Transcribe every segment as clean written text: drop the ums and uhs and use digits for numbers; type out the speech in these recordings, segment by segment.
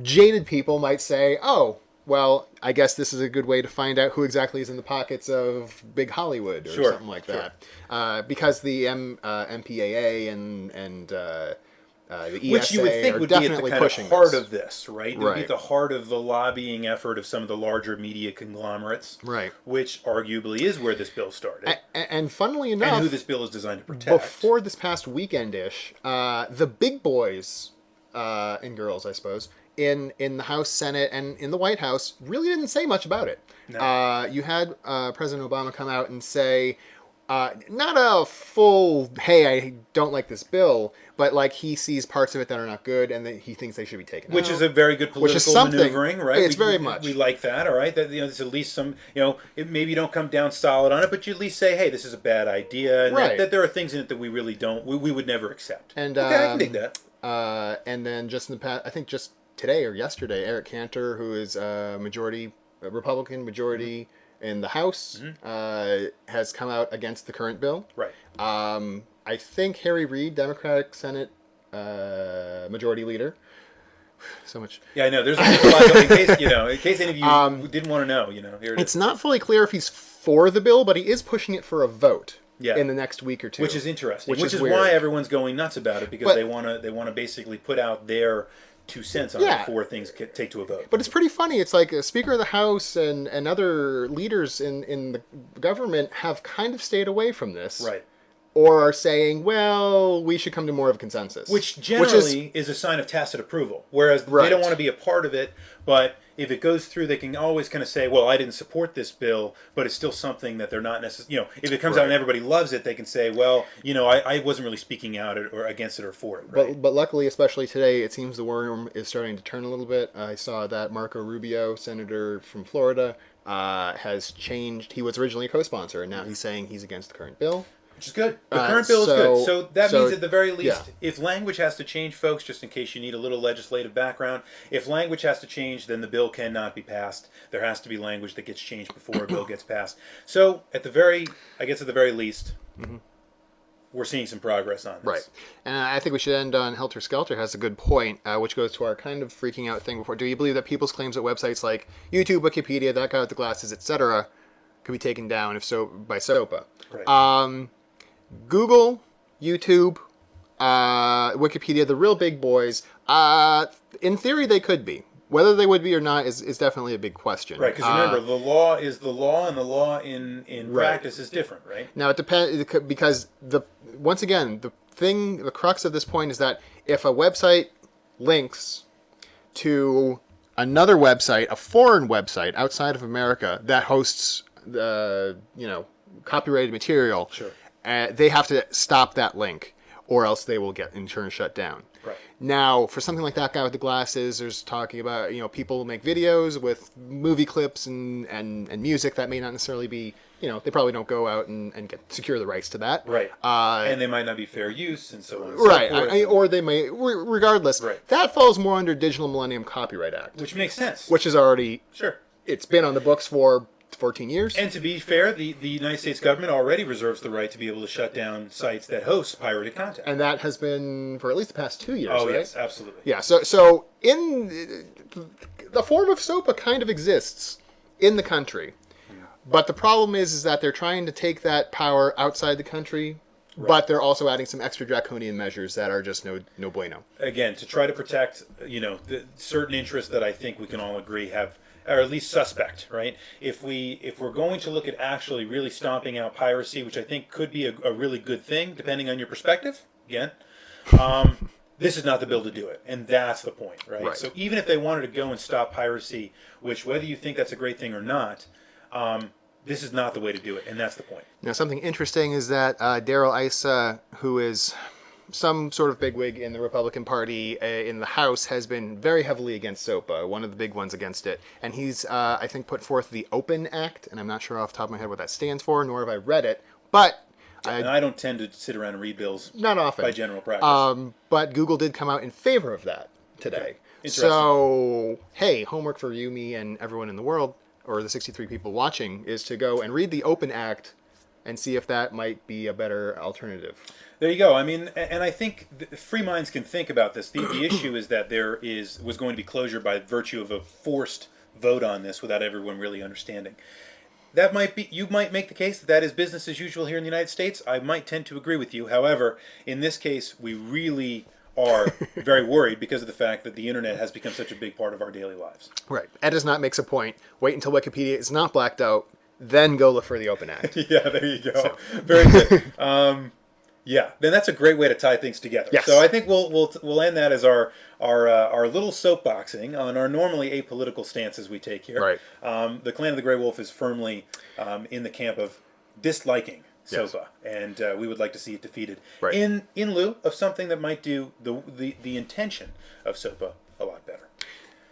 jaded people might say, oh, well, I guess this is a good way to find out who exactly is in the pockets of big Hollywood or something like that. Because the MPAA and the ESA which you would think would be at the kind of heart of this, right? It would be at the heart of the lobbying effort of some of the larger media conglomerates, right? Which arguably is where this bill started. And funnily enough, and who this bill is designed to protect. Before this past weekend-ish, the big boys and girls, I suppose, in the House, Senate, and in the White House really didn't say much about it. No. You had President Obama come out and say, not a full, hey, I don't like this bill, but like he sees parts of it that are not good and that he thinks they should be taken out. Which is a very good political maneuvering, right? It's very much. We like that, all right? That, there's at least some, maybe you don't come down solid on it, but you at least say, hey, this is a bad idea, and that there are things in it that we really don't, we would never accept. And, okay, I can dig that. And then just in the past, I think just today or yesterday, Eric Cantor, who is Republican majority in the House, has come out against the current bill. Right. I think Harry Reid, Democratic Senate Majority Leader. So much. Yeah, I know. There's a lot in case any of you didn't want to know. Here it's not fully clear if he's for the bill, but he is pushing it for a vote. Yeah. In the next week or two, which is interesting. Which is why everyone's going nuts about it, because they want to basically put out their 2 cents on it before things take to a vote. But it's pretty funny. It's like a Speaker of the House and other leaders in the government have kind of stayed away from this. Right. Or are saying, well, we should come to more of a consensus. Which generally is a sign of tacit approval. Whereas they don't want to be a part of it, but if it goes through, they can always kind of say, well, I didn't support this bill, but it's still something that they're not necessarily, if it comes out and everybody loves it, they can say, well, I wasn't really speaking out or against it or for it. Right? But luckily, especially today, it seems the worm is starting to turn a little bit. I saw that Marco Rubio, senator from Florida, has changed. He was originally a co-sponsor, and now he's saying he's against the current bill. Which is good. The current bill is good. So that means at the very least, if language has to change, folks, just in case you need a little legislative background, if language has to change, then the bill cannot be passed. There has to be language that gets changed before a bill gets passed. So at the very least, we're seeing some progress on this. Right. And I think we should end on Helter Skelter has a good point, which goes to our kind of freaking out thing before. Do you believe that people's claims at websites like YouTube, Wikipedia, That Guy with the Glasses, etc., could be taken down, if so, by SOPA? Right. Google, YouTube, Wikipedia, the real big boys, in theory they could be. Whether they would be or not is definitely a big question. Right, because remember, the law is the law, and the law in practice is different, right? Now, it depends, because once again, the crux of this point is that if a website links to another website, a foreign website outside of America that hosts copyrighted material, they have to stop that link, or else they will get in turn shut down. Right. Now, for something like That Guy with the Glasses, there's talking about people make videos with movie clips and music that may not necessarily be they probably don't go out and secure the rights to that. Right. And they might not be fair use and so on. And so right. Or they may, regardless. Right. That falls more under Digital Millennium Copyright Act, which makes sense. Which is already it's been on the books for 14 years. And to be fair, the United States government already reserves the right to be able to shut down sites that host pirated content. And that has been for at least the past 2 years, right? Yes, absolutely. Yeah, so in the form of SOPA kind of exists in the country. But the problem is that they're trying to take that power outside the country, but they're also adding some extra draconian measures that are just no bueno. Again, to try to protect, the certain interests that I think we can all agree have, or at least suspect, right? If we're going to look at actually really stomping out piracy, which I think could be a really good thing, depending on your perspective, again, this is not the bill to do it. And that's the point, right? So even if they wanted to go and stop piracy, which whether you think that's a great thing or not, this is not the way to do it, and that's the point. Now, something interesting is that Darrell Issa, who is some sort of bigwig in the Republican Party in the House, has been very heavily against SOPA, one of the big ones against it. And he's, I think, put forth the Open Act, and I'm not sure off the top of my head what that stands for, nor have I read it. But and I don't tend to sit around and read bills not often by general practice. But Google did come out in favor of that today. Okay. So, hey, homework for you, me, and everyone in the world, or the 63 people watching, is to go and read the Open Act and see if that might be a better alternative. There you go. I mean, and I think free minds can think about this. The issue is that was going to be closure by virtue of a forced vote on this without everyone really understanding. You might make the case that that is business as usual here in the United States. I might tend to agree with you. However, in this case, we really are very worried because of the fact that the internet has become such a big part of our daily lives. Right. Ed does not makes a point. Wait until Wikipedia is not blacked out, then go look for the Open Act. Yeah, there you go. So. Very good. Yeah, then that's a great way to tie things together. Yes. So I think we'll end that as our little soapboxing on our normally apolitical stances we take here. Right. The Clan of the Grey Wolf is firmly in the camp of disliking SOPA, and we would like to see it defeated in lieu of something that might do the intention of SOPA a lot better.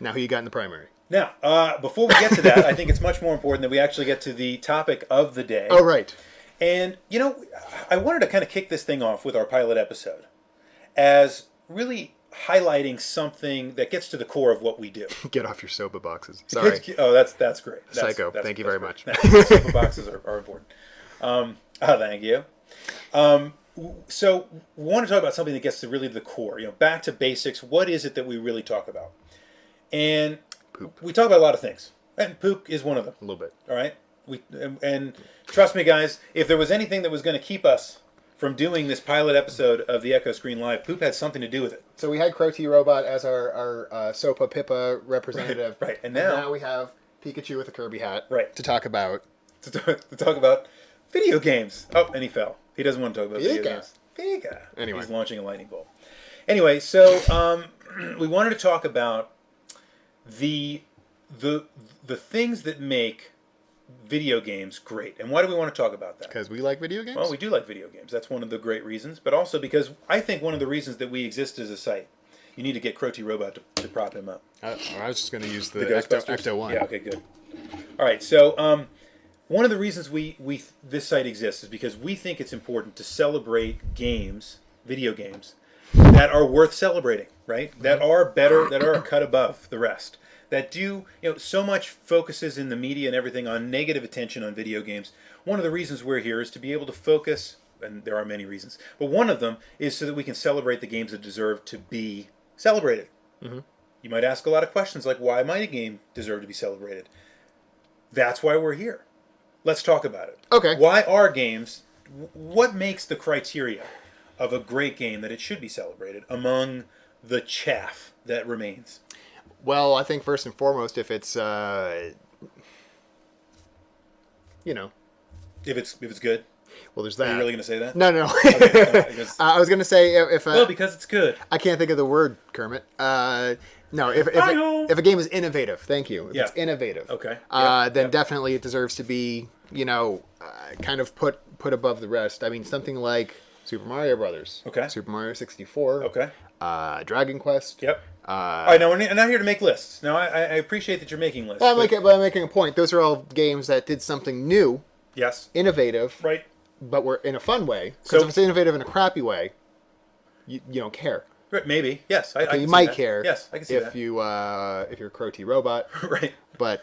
Now, who you got in the primary? Now, before we get to that, I think it's much more important that we actually get to the topic of the day. Oh, right. And, I wanted to kind of kick this thing off with our pilot episode as really highlighting something that gets to the core of what we do. Get off your SOPA boxes. Sorry. Oh, that's great. Psycho. Thank you very much. SOPA boxes are important. Thank you. So we want to talk about something that gets to really the core. Back to basics. What is it that we really talk about? And poop. We talk about a lot of things, and poop is one of them. A little bit. All right. And trust me, guys, if there was anything that was going to keep us from doing this pilot episode of the Echo Screen Live, poop had something to do with it. So we had Crow T Robot as our SOPA Pippa representative. Right. And now we have Pikachu with a Kirby hat. Right. To talk about. To talk about video games. Oh, and he fell. He doesn't want to talk about video games. Pika. Anyway. He's launching a lightning bolt. Anyway, so we wanted to talk about the things that make video games great. And why do we want to talk about that? Because we like video games? Well, we do like video games. That's one of the great reasons. But also because I think one of the reasons that we exist as a site, you need to get Crow T Robot to prop him up. I was just going to use the Ghostbusters? Ecto 1. Yeah, okay, good. All right, so one of the reasons this site exists is because we think it's important to celebrate games, video games, that are worth celebrating, right? That are better, that are a cut above the rest. That do, so much focuses in the media and everything on negative attention on video games. One of the reasons we're here is to be able to focus, and there are many reasons, but one of them is so that we can celebrate the games that deserve to be celebrated. Mm-hmm. You might ask a lot of questions like, why might a game deserve to be celebrated? That's why we're here. Let's talk about it. Okay. Why are games, what makes the criteria of a great game that it should be celebrated among the chaff that remains? Well, I think first and foremost, if it's, If it's good. Well, there's that. Are you really going to say that? No. Okay, I was going to say if... well, because it's good. I can't think of the word, Kermit. No, if a game is innovative, thank you. If it's innovative, Okay. Then definitely it deserves to be, kind of put above the rest. I mean, something like Super Mario Brothers. Okay. Super Mario 64. Okay. Dragon Quest. Yep. All right, now we're not here to make lists. Now, I appreciate that you're making lists. But I'm making a point. Those are all games that did something new, yes, innovative, right, but were in a fun way. Because if it's innovative in a crappy way, you don't care. Right, maybe. Yes, I you might care. Yes, I can see that. If you're Crow T Robot, right, but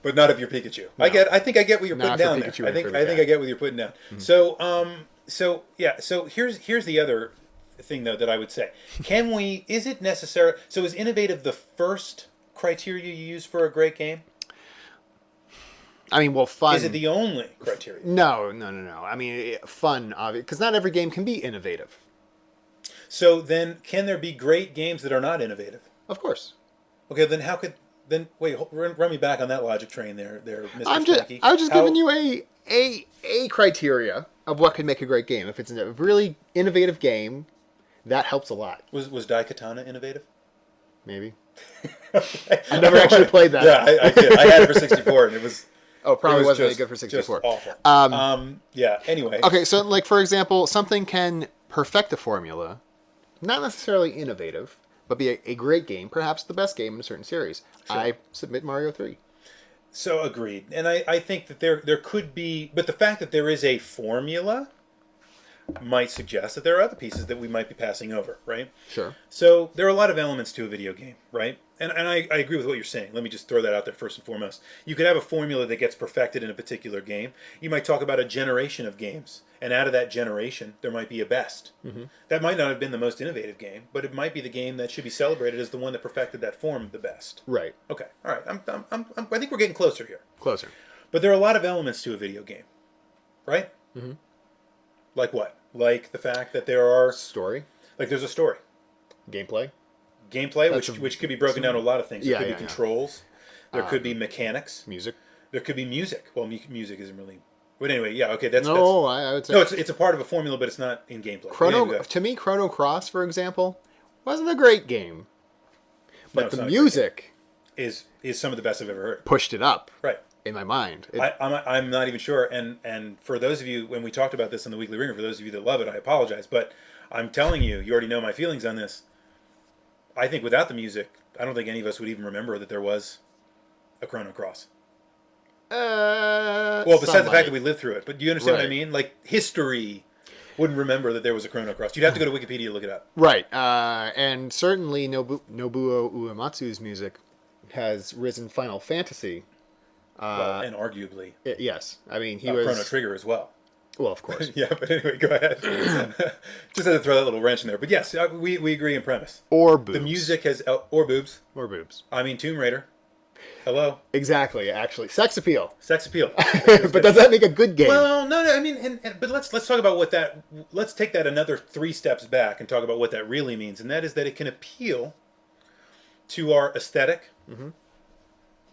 not if you're Pikachu. No. I think I get what you're putting down there. Pikachu I think I get what you're putting down. Mm-hmm. So here's the other thing though that I would say. Is it necessary? So is innovative the first criteria you use for a great game? I mean, well, fun. Is it the only criteria? No. I mean, fun, obviously, because not every game can be innovative. So then, can there be great games that are not innovative? Of course. Okay, then wait, run me back on that logic train there, Mr. I was just giving you a criteria of what could make a great game. If it's a really innovative game, that helps a lot. Was Daikatana innovative? Maybe. I never actually played that. Yeah, I did. I had it for 64, and it was. Oh, probably wasn't just, very good for 64. Just awful. Yeah. Anyway. Okay, so like for example, something can perfect a formula, not necessarily innovative, but be a great game, perhaps the best game in a certain series. Sure. I submit Mario 3. So agreed, and I think that there could be, but the fact that there is a formula might suggest that there are other pieces that we might be passing over, right? Sure. So there are a lot of elements to a video game, right? And I agree with what you're saying. Let me just throw that out there first and foremost. You could have a formula that gets perfected in a particular game. You might talk about a generation of games, and out of that generation, there might be a best. Mm-hmm. That might not have been the most innovative game, but it might be the game that should be celebrated as the one that perfected that form the best. Right. Okay. All right. I think we're getting closer here. Closer. But there are a lot of elements to a video game, right? Mm-hmm. Like what? Like the fact that there are Story. like there's a story. Gameplay, Which could be broken down to a lot of things. There could be controls. There could be mechanics. music. There could be music. Well, music isn't really. But anyway, yeah, okay. That's I would say no. It's a part of a formula, but it's not in gameplay. To me, Chrono Cross, for example, wasn't a great game, but it's the not a great music is some of the best I've ever heard. pushed it up. Right. In my mind, I'm not even sure. And for those of you, when we talked about this in the Weekly Ringer, for those of you that love it, I apologize. But I'm telling you, you already know my feelings on this. I think without the music, I don't think any of us would even remember that there was a Chrono Cross. Well, besides the fact that we lived through it. But do you understand what I mean? Like, history wouldn't remember that there was a Chrono Cross. You'd have to go to Wikipedia to look it up. Right. And certainly Nobuo Uematsu's music has risen Final Fantasy. And arguably. Yes. I mean, he was... Chrono Trigger as well. Well, of course. Yeah, but anyway, go ahead. Just had to throw that little wrench in there. But yes, we agree in premise. Or boobs. The music has... Or boobs. Or boobs. I mean, Tomb Raider. Hello? Exactly, actually. Sex appeal. Sex appeal. But does that make a good game? Well, no. I mean, but let's talk about what that... Let's take that another 3 steps back and talk about what that really means. And that is that it can appeal to our aesthetic... Mm-hmm.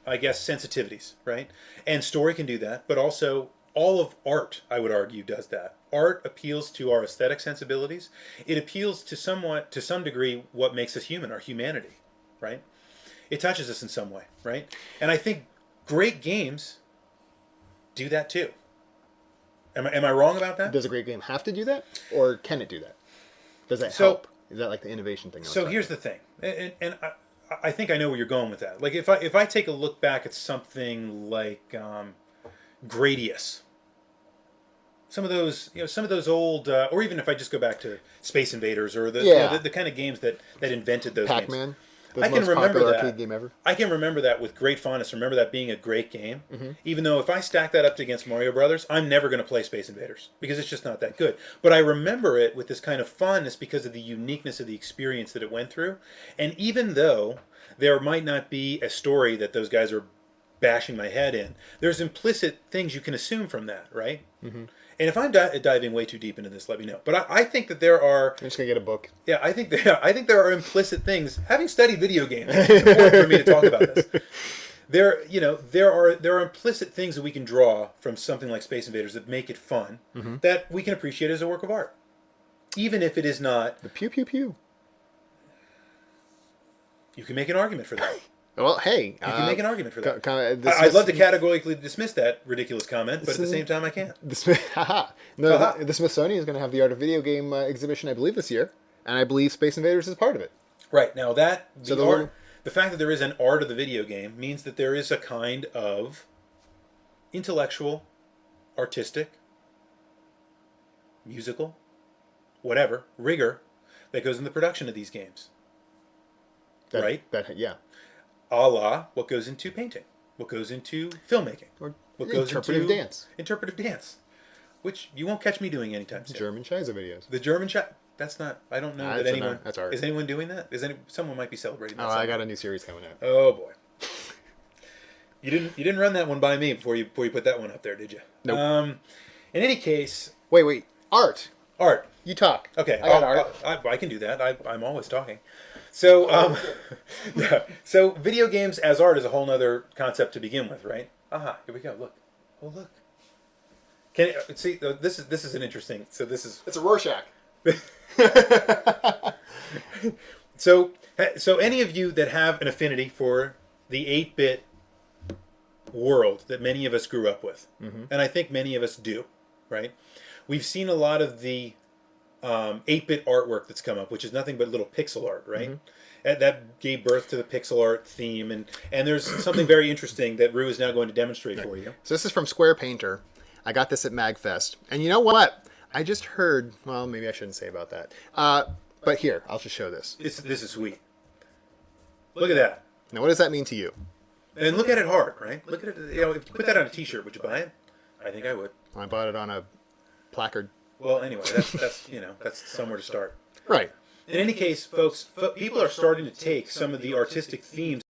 I guess sensitivities, right? And story can do that, but also all of art, I would argue, does that. Art appeals to our aesthetic sensibilities. It appeals to some degree, what makes us human, our humanity, right? It touches us in some way, right? And I think great games do that too. Am I wrong about that? Does a great game have to do that, or can it do that? Does that help? Is that like the innovation thing? So here's the thing, and I think I know where you're going with that. Like if I take a look back at something like Gradius, some of those old, or even if I just go back to Space Invaders or the kind of games that invented those Pac-Man, games. I can remember that. Arcade game ever. I can remember that with great fondness. Remember that being a great game. Mm-hmm. Even though if I stack that up against Mario Brothers, I'm never going to play Space Invaders because it's just not that good. But I remember it with this kind of fondness because of the uniqueness of the experience that it went through. And even though there might not be a story that those guys are bashing my head in, there's implicit things you can assume from that, right? Mm-hmm. And if I'm diving way too deep into this, let me know. But I think that there are... I'm just going to get a book. Yeah, I think there are implicit things. Having studied video games, it's important for me to talk about this. There are implicit things that we can draw from something like Space Invaders that make it fun, mm-hmm. that we can appreciate as a work of art. Even if it is not... The pew, pew, pew. You can make an argument for that. Well, hey. You can make an argument for that. I'd love to categorically dismiss that ridiculous comment, but at the same time I can't. The Smithsonian is going to have the Art of Video Game exhibition, I believe, this year. And I believe Space Invaders is part of it. Right. Now, the fact that there is an art of the video game means that there is a kind of intellectual, artistic, musical, whatever, rigor that goes in the production of these games. Right? Yeah. A la what goes into painting, what goes into filmmaking, or what goes interpretive into dance. Interpretive dance, which you won't catch me doing anytime soon. German Shiza videos. The German Shiza. That's not. I don't know that anyone. That's art. Is anyone doing that? Someone might be celebrating that. Oh, I got a new series coming out. Oh boy. You didn't run that one by me before you put that one up there, did you? Nope. In any case. Wait. Art. You talk. Okay. I got art. I can do that. I'm always talking. So, yeah. So, video games as art is a whole other concept to begin with, right? Aha, here we go. Look. Oh, look. Can you see? This is an interesting. So this is. It's a Rorschach. So any of you that have an affinity for the 8-bit world that many of us grew up with, mm-hmm. and I think many of us do, right? We've seen a lot of the 8-bit artwork that's come up, which is nothing but little pixel art, right? Mm-hmm. That gave birth to the pixel art theme, and there's something very interesting that Rue is now going to demonstrate for you. So this is from Square Painter. I got this at MagFest, and you know what? I just heard. Well, maybe I shouldn't say about that. But here, I'll just show this. This is sweet. Look at that. Now, what does that mean to you? And look at it hard, right? Look at it. You know, if you put that on a T-shirt, would you buy it? I think I would. I bought it on a placard. Well, anyway, that's you know, that's somewhere to start. Right. In any case, folks, people are starting to take some of the artistic themes